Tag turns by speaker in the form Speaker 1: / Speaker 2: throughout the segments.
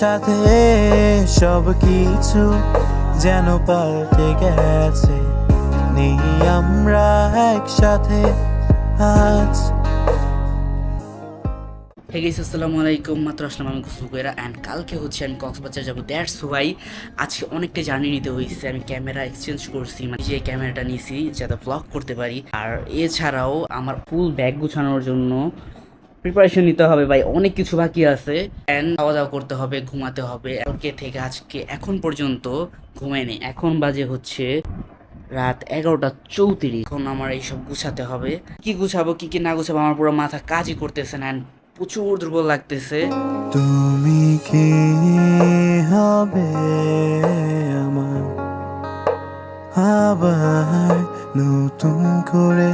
Speaker 1: সাথে সব কিছু যেন পাল্টে গেছে, নেই আমরা একসাথে আজ।
Speaker 2: হে গাইস, আসসালামু আলাইকুম। মাত্র আসলাম আমি গোসল করে, অ্যান্ড কালকে হচ্ছে আমি কক্সবাজার যাবো। দ্যাটস ওয়াই আজকে অনেকটা জার্নি নিতে হয়েছে। আমি ক্যামেরা এক্সচেঞ্জ করছি, মানে যে ক্যামেরাটা নিয়েছি যাতে ব্লগ করতে পারি। আর এছাড়াও আমার ফুল ব্যাগ গুছানোর জন্য প্রিপারেশন নিতে হবে ভাই, অনেক কিছু বাকি আছে। অ্যান্ড খাওয়া দাওয়া করতে হবে, ঘুমাতে হবে। কালকে থেকে আজকে এখন পর্যন্ত ঘুমাইনি। এখন বাজে হচ্ছে রাত 11:34। এখন আমার এইসব গুছাতে হবে। কি গুছাবো কি কি না গুছাবো আমার পুরো মাথা কাজই করতেছে না, and প্রচুর দুর্বল লাগতেছে।
Speaker 1: তুমি কি হবে আমার, আবার নতুন করে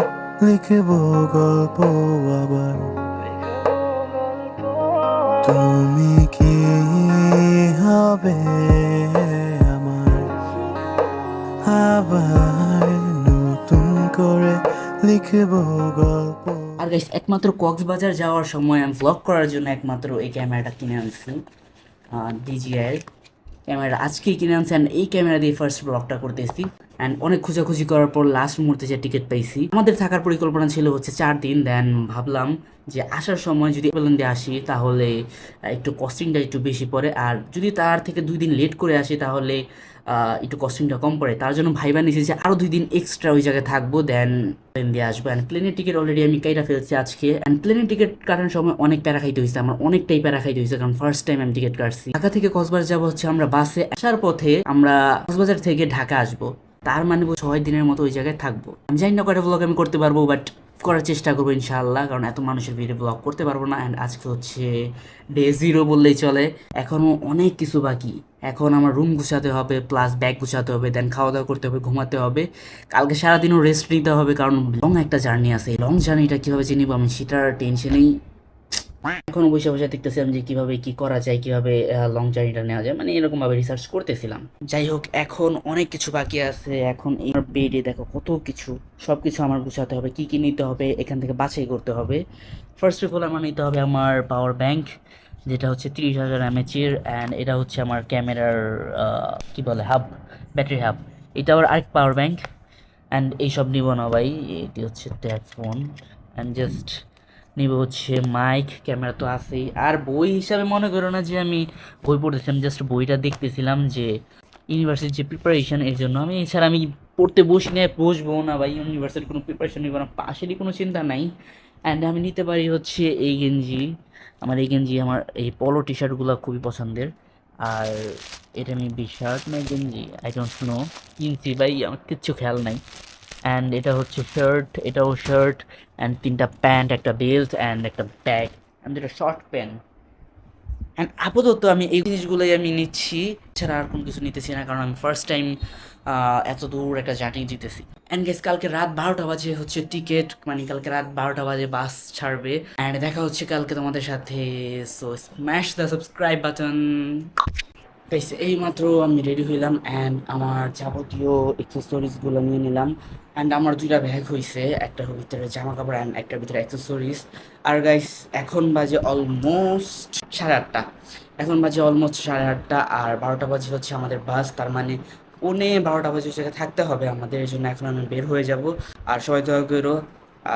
Speaker 1: লিখবো গল্প আবার। তুমি কি হবে আমার, আবার নতুন করে লিখবো গল্প।
Speaker 2: আর গাইস, একমাত্র কক্সবাজার যাওয়ার সময় আমি ব্লগ করার জন্য একমাত্র এই ক্যামেরাটা কিনে আনছি, DJI ক্যামেরা। আজকেই কিনে আনছি, অ্যান্ড এই ক্যামেরা দিয়ে ফার্স্ট ব্লগটা করতেছি। অ্যান্ড অনেক খোঁজাখুঁজি করার পর লাস্ট মুহূর্তে যে টিকিট পাইছি। আমাদের থাকার পরিকল্পনা ছিল হচ্ছে 4 দিন। দেন ভাবলাম যে আসার সময় যদি এরোপ্লেন দিয়ে আসি তাহলে একটু কস্টিংটা একটু বেশি পড়ে, আর যদি তার থেকে 2 দিন লেট করে আসি তাহলে একটু কস্টিংটা কম পড়ে। তার জন্য ভাইবা নিয়েছি যে আরও 2 দিন এক্সট্রা ওই জায়গায় থাকবো, দেন প্লেন দিয়ে আসবো। অ্যান্ড প্লেনের টিকিট অলরেডি আমি কেটে ফেলছি আজকে। অ্যান্ড প্লেনের টিকিট কাটার সময় অনেক প্যারা খাইতে হয়েছে, আমার অনেকটাই প্যারা খাইতে হয়েছে, কারণ ফার্স্ট টাইম আমি টিকিট কাটছি। ঢাকা থেকে কক্সবাজার যাবো হচ্ছে আমরা বাসে। আসার পথে আমরা কক্সবাজার থেকে ঢাকা আসবো, তার মানে 6 দিনের মতো ওই জায়গায় থাকবো। আমি জানি না কয়টা ব্লগ আমি করতে পারবো, বাট করার চেষ্টা করবো ইনশাআল্লাহ, কারণ এত মানুষের ভিড়ে ব্লগ করতে পারবো না। অ্যান্ড আজকে হচ্ছে ডে 0 বললেই চলে। এখনও অনেক কিছু বাকি। এখন আমার রুম গুছাতে হবে, প্লাস ব্যাগ গুছাতে হবে, দেন খাওয়া দাওয়া করতে হবে, ঘুমাতে হবে। কালকে সারাদিনও রেস্ট নিতে হবে, কারণ লং একটা জার্নি আছে। লং জার্নিটা কীভাবে চিনিব আমি সেটার টেনশনেই এখন বসে বসে দেখতেছিলাম যে কিভাবে কি করা যায়, কিভাবে লং জার্নিটা নেওয়া যায়, মানে এরকম ভাবে রিসার্চ করতেছিলাম। যাই হোক, এখন অনেক কিছু বাকি আছে। এখন এই বেডে দেখো কত কিছু, সব কিছু আমার গুছাতে হবে। কি কি নিতে হবে এখান থেকে বাছাই করতে হবে। ফার্স্ট অফ অল আমার নিতে হবে আমার পাওয়ার ব্যাংক, যেটা হচ্ছে 30,000 mAh-এর, অ্যান্ড এটা হচ্ছে আমার ক্যামেরার কি বলে হাব, ব্যাটারি হাব। এটা আবার আরেক পাওয়ার ব্যাংক। অ্যান্ড এইসব নিব না ভাই, এটি হচ্ছে ট্যাব ফোন। অ্যান্ড জাস্ট নিব হচ্ছে মাইক, ক্যামেরা তো আছেই। আর বই হিসাবে মনে করো না যে আমি বই পড়তেছিলাম, জাস্ট বইটা দেখতেছিলাম যে ইউনিভার্সিটির যে প্রিপারেশন, এর জন্য। আমি এছাড়া আমি পড়তে বসবো না ভাই, ইউনিভার্সিটির কোনো প্রিপারেশন নিব না, পাশেরই কোনো চিন্তা নাই। অ্যান্ড আমি নিতে পারি হচ্ছে এই গেঞ্জি। আমার এই গেঞ্জি, আমার এই পলো টি শার্টগুলো খুবই পছন্দের। আর এটা আমি শার্ট না গেঞ্জি, আই ডোন্ট নো, কিনছি ভাই, আমার কিচ্ছু খেয়াল নাই। অ্যান্ড এটা হচ্ছে শার্ট, এটাও শার্ট। অ্যান্ড 3টা প্যান্ট, একটা বেল্ট, অ্যান্ড একটা ব্যাগ, অ্যান্ড এটা শর্ট প্যান্ট। অ্যান্ড আপাতত আমি এই জিনিসগুলোই আমি নিচ্ছি, ছাড়া আর কোনো কিছু নিতেছি না, কারণ আমি ফার্স্ট টাইম এত দূর একটা জার্নি দিতেছি। অ্যান্ড গেস, কালকে রাত 12টা বাজে হচ্ছে টিকিট, মানে কালকে রাত 12টা বাজে বাস ছাড়বে। অ্যান্ড দেখা হচ্ছে কালকে তোমাদের সাথে। So smash the subscribe button. Guys, এই মাত্র আমি রেডি হইলাম, অ্যান্ড আমার যাবতীয় অ্যাক্সেসরিজগুলো নিয়ে নিলাম। অ্যান্ড আমার 2টা ব্যাগ হয়েছে, একটার ভিতরে জামা কাপড় অ্যান্ড একটার ভিতরে অ্যাক্সেসরিজ। আর গাইস, এখন বাজে অলমোস্ট 8:30। এখন বাজে অলমোস্ট 8:30, আর 12টা বাজে হচ্ছে আমাদের বাস। তার মানে 12:15 বাজে জায়গায় থাকতে হবে আমাদের, এই জন্য এখন আমি বের হয়ে যাব। আর সবাই দয়া করো।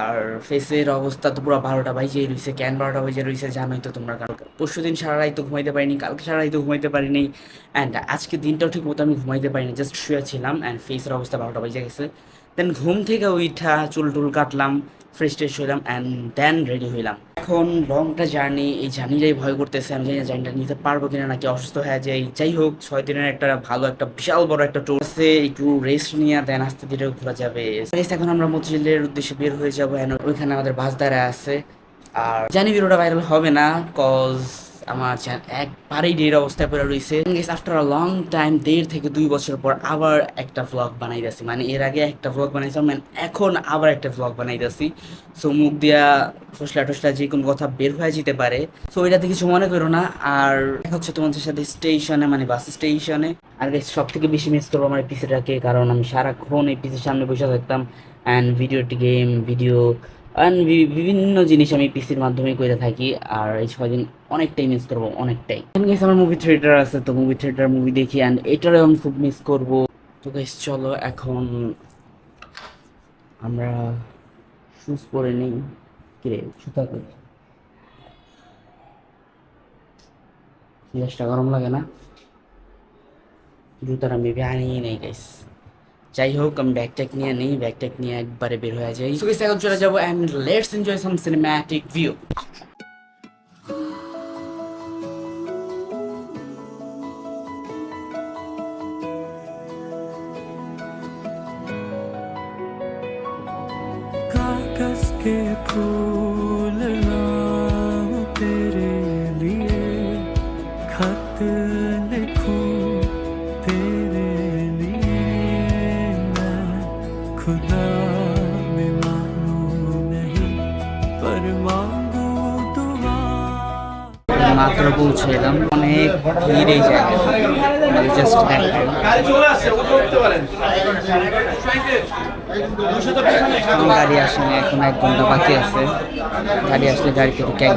Speaker 2: আর ফেসের অবস্থা তো পুরো 12টা বাজে রয়েছে, ক্যান 12টা বাজে রয়েছে, জানোই তো তোমরা। কালকে পরশু দিন সারা রাত তো ঘুমাইতে পারিনি, কালকে সারা রাত তো ঘুমাইতে পারিনি, অ্যান্ড আজকে দিনটাও ঠিক মতো আমি ঘুমাইতে পারিনি, জাস্ট শুয়েছিলাম। অ্যান্ড ফেসের অবস্থা 12টা বাজে গেছে। দেন ঘুম থেকে উঠা চুল টুল কাটলাম, ফ্রেশ ট্রেশ হইলাম, অ্যান্ড দেন রেডি হইলাম। এখন লংটা জার্নি, এই জার্নিটাই ভয় করতেছে। আমি জানি না জার্নিটা নিতে পারবো কিনা, নাকি অসুস্থ হয়ে যাই। যাই হোক, 6 দিনের একটা ভালো একটা বিশাল বড় একটা ট্যুর আছে, একটু রেস্ট নিয়ে দেন আস্তে ধীরে ঘোরা যাবে। এখন আমরা মতিঝিলের উদ্দেশ্যে বের হয়ে যাবো, ওইখানে আমাদের বাস দাঁড়ায় আছে। আর জানি ভিডিওটা ভাইরাল হবে না, কজ আমার একবারেই ডের অবস্থায় পড়ে রয়েছে। আফটার আ লং টাইম, 1.5 থেকে 2 বছর পর আবার একটা ভ্লগ বানাইতেছি। মানে এর আগে একটা ভ্লগ বানাইছিলাম, মানে এখন আবার একটা ভ্লগ বানাইতেছি। সো মুখ দিয়া ফসলা টসলা যে কোনো কথা বের হয়ে যেতে পারে, সো এটাতে কিছু মনে করো না। আর দেখা হচ্ছে তোমাদের সাথে স্টেশনে, মানে বাস স্টেশনে। আর সব থেকে বেশি মিস করবো আমার পিসিটাকে, কারণ আমি সারাক্ষণ এই পিসির সামনে বসে থাকতাম, অ্যান্ড গেম ভিডিও অ্যান্ড বিভিন্ন জিনিস আমি পিসির মাধ্যমে করে থাকি। আর এই 6 দিন অনেকটাই মিস করবো, অনেকটাই। গাইস আমার মুভি থিয়েটার আছে, তো মুভি থিয়েটার মুভি দেখি, অ্যান্ড এটারও আমি খুব মিস করবো। তো গাইস চলো এখন আমরা শুজ পরে নিই। কিরে সুতা কই? জিনিসটা গরম লাগে না? জুতাটা মেবি আনিয়ে নেই গাইস। যাই হোক আমি ব্যাগট্যাগ নিয়ে নেই, ব্যাগট্যাগ নিয়ে একবারে বের হয়ে যাই। সো গাইস এখন চলে যাবো and let's enjoy some cinematic view.
Speaker 1: Kaagaz Ke फूल लाऊं तेरे लिए, खत लिखूं तेरे लिए, मैं खुदा में मांगू नहीं पर मांगू दुआ।
Speaker 2: মাত্র পৌঁছে এলাম, অনেক ভিড় এই জায়গায়, জাস্ট দেখেন গাড়ি আসেনি, এখন 1 ঘন্টা বাকি আছে। গাড়ি আসলে গাড়ি থেকে ক্যাব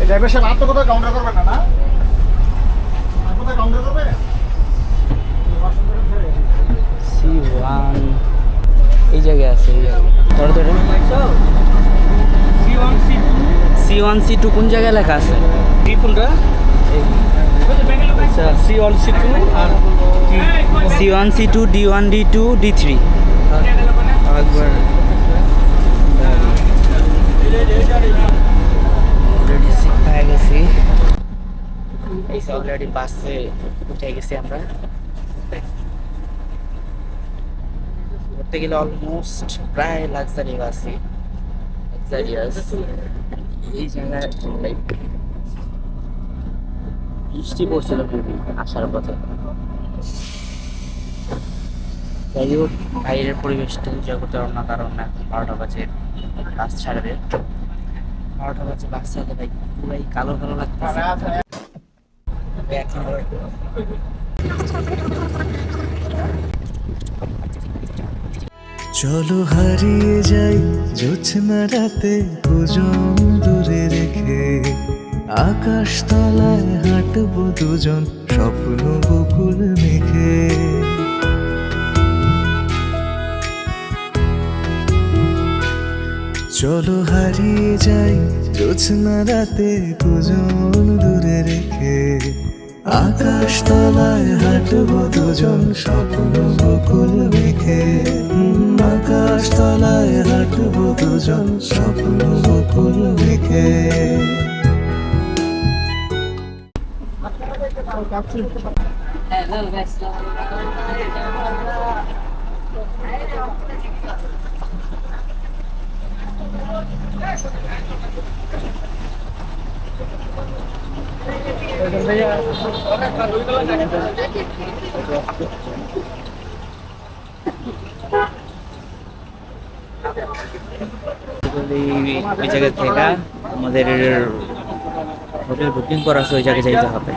Speaker 3: ড্রাইভার সাহেব আপনি কোথাও কাউন্টার করবেন না? কোথায় কাউন্টার করবে?
Speaker 2: C1 এই জায়গায় আছে, এই জায়গায় ধরে ধরে C1 C2 কোন জায়গায় লেখা আছে?
Speaker 3: কোনটা? আচ্ছা C1 C2 আর
Speaker 2: C1 C2 D1 D2 D3
Speaker 3: একবার
Speaker 2: অলরেডি সিট পেয়ে গেছি। এই অলরেডি বাসে উঠে গেছি আমরা। ঘুরতে গেলে অলমোস্ট প্রায় লাক্সারি বাসই, লাক্সারিয়াস। এই জায়গায় বৃষ্টি পড়ছিল খুবই আসার পথে। যাই হোক বাইরের পরিবেশটা এনজয় করতে পারবো না, কারণ এখন 12টা বাজে, বাস ছাড়বে 12টা বাজে। বাস ছাড়লে ভাই পুরাই কালো কালো লাগতেছে এখন।
Speaker 1: চলো হারিয়ে যাই জোছনা রাতে, দুজন দূরে রেখে আকাশ তলায় হাঁটবো দুজন, স্বপ্ন বকুল মেখে। চলো হারিয়ে যাই জোছনা রাতে, দুজন দূরে রেখে আকাশ তলায় হাঁটবো দুজন, স্বপ্ন বকুল মেখে। আকাশ তলায় হাঁটবো দুজন, স্বপ্ন বকুল মেখে।
Speaker 2: ওই জায়গা থেকে আমাদের হোটেল বুকিং করা আছে, ওই জায়গায় যাইতে হবে।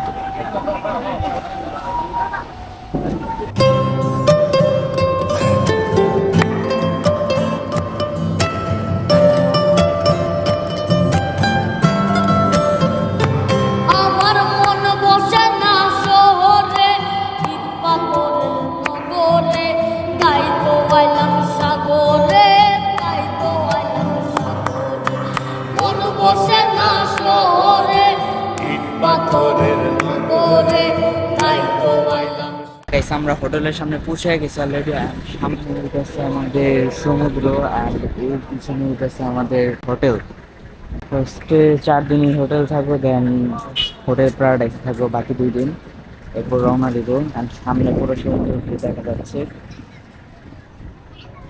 Speaker 4: আমার মন বসে না শহরে, ইট পাথরের নগরে, তাই তো আইলাম সাগরে, তাই তো আইলাম সাগরে। মন বসে না শহরে, ইট পাথরের নগরে, তাই তো আইলাম।
Speaker 2: গাইস আমরা হোটেলের সামনে পৌঁছে গেছি অলরেডি। সামনে উঠেছে আমাদের সমুদ্র, আর এর পিছনে উঠেছে আমাদের হোটেল। ফার্স্টে 4 দিনই হোটেল থাকবো, দেন হোটেল প্যারাডাইস থাকবো বাকি 2 দিন। এরপর রওনা দিব অ্যান্ড সামনে পুরো সমুদ্র view দেখা যাচ্ছে।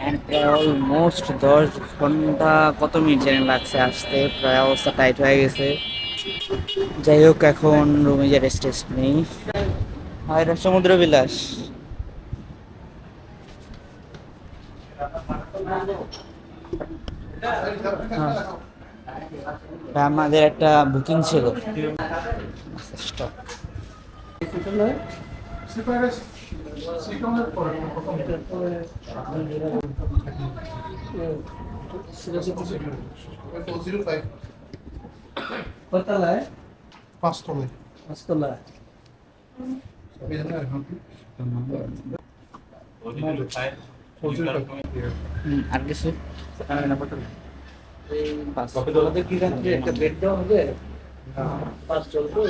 Speaker 2: অ্যান্ড প্রায় অলমোস্ট 10 ঘন্টা কত মিনিট যেন লাগছে আসতে, প্রায় অবস্থা টাইট হয়ে গেছে। যাই হোক এখন রুমে যে রেস্ট নেই। আর এটা সমুদ্র বিলাস। এটা আমাদের একটা বুকিং ছিল। Stop.
Speaker 5: কতলায়?
Speaker 3: পাঁচতলায়।
Speaker 5: পাঁচতলায়।
Speaker 2: আর কিছু
Speaker 5: আমাদের কি রাত্রে একটা বেড দেওয়া হবে? পাঁচ জন তো?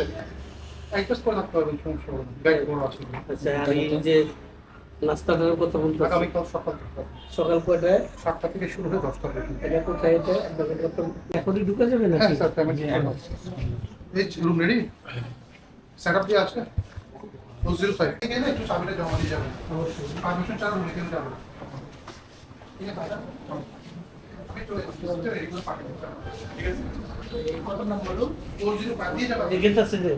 Speaker 3: অ্যাডজাস্ট করে থাকতে পারবেন, সমস্যা হবে না। ব্যাগ বড় আছে।
Speaker 5: আচ্ছা, আর এই যে নাস্তাটার কথা বলতে
Speaker 3: আগামীকাল সকাল থেকে।
Speaker 5: সকাল কয়টায়?
Speaker 3: 7টা থেকে শুরু হয়ে 10টা পর্যন্ত।
Speaker 5: এটা কোথায় এটা? এখনই ঢুকে যাবে
Speaker 3: হ্যাঁ
Speaker 5: নাকি?
Speaker 3: স্যার, পেমেন্ট এই রুম রেডি? সেটআপ দিয়ে আছে? 205 থেকে না একটু চাবিটা জমা দিয়ে যাবেন।
Speaker 5: অবশ্যই।
Speaker 3: পারমিশন ছাড়া রুমে কেউ যাবে না। ঠিক আছে দাদা? আমি চলে এসেছি, রেডি করে পাঠিয়ে দিচ্ছি। ঠিক আছে?
Speaker 5: কত নাম্বার রুম?
Speaker 3: 405 দিয়ে যাবেন।
Speaker 5: এখানে আছে যে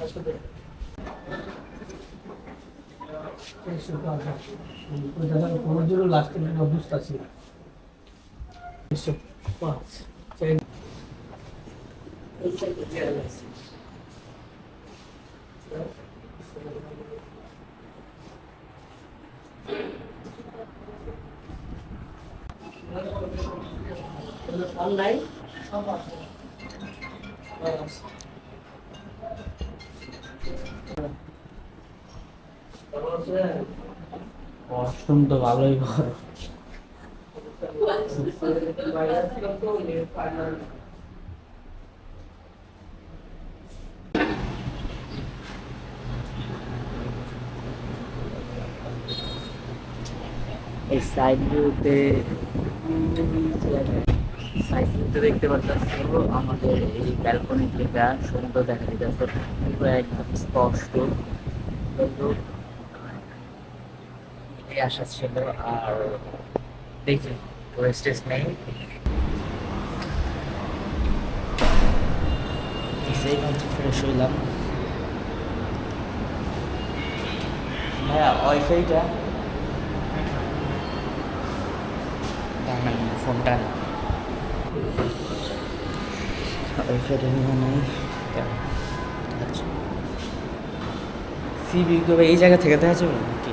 Speaker 5: আসলে ওই দাদা কোনো জন্য লাস্টে অবস্থা আছে। পাঁচ চাই অনলাইন
Speaker 2: ওয়াশরুম তো ভালোই বড়। এই সাইড ভিউতে দেখতে পাচ্ছি আমাদের এই ব্যালকনি থেকে সমুদ্র দেখা যাচ্ছে পুরো একদম স্পষ্ট। এটাই আশা ছিল। আর দেখি রেস্টেস নেই, সেই ভাবছি ফ্রেশ হইলাম। হ্যাঁ ওয়াইফাইটা ফোনটা ওয়াইফাইটা নিয়ে নেই। আচ্ছা সিবি কবে এই জায়গা থেকে দেখা যাবে নাকি?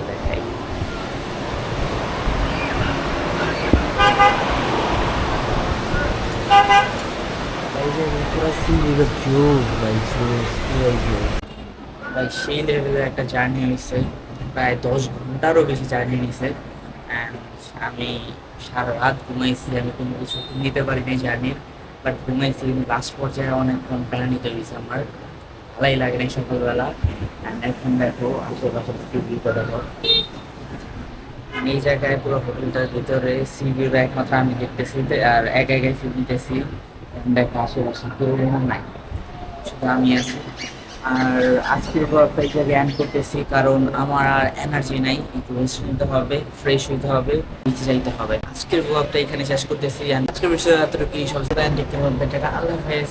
Speaker 2: দেখাই ভাই সেই লেভেলের একটা জার্নি হয়েছে, প্রায় 10 ঘন্টারও বেশি জার্নি নিয়েছে। আমি সারা রাত ঘুমাইছি, আমি কোনো কিছু নিতে পারিনি জার্নির, বাট ঘুমাইছি। কিন্তু লাস্ট পর্যায়ে অনেকক্ষণ প্যারা নিতে হয়েছে আমার, ভালোই লাগে না সকালবেলা। এখন দেখো আশেপাশে সিভিটা দেখো, এই জায়গায় পুরো হোটেলটার ভিতরে সিভির একমাত্র আমি দেখতেছি আর একাই ফিল নিতেছি। দেখো আশেপাশে কেউ নাই, শুধু আমি আছি। আর আজকের ব্লগটা এই জায়গায় এন্ড করতেছি, কারণ আমার আর এনার্জি নাই, একটু রেস্ট নিতে হবে, ফ্রেশ হইতে হবে, নিচে যাইতে হবে। আজকের ব্লগটা এখানে শেষ করতেছি। আজকের বিষয়ে এতটুকুই, সবসময় দেখতে হবে। আল্লাহ হাফেজ।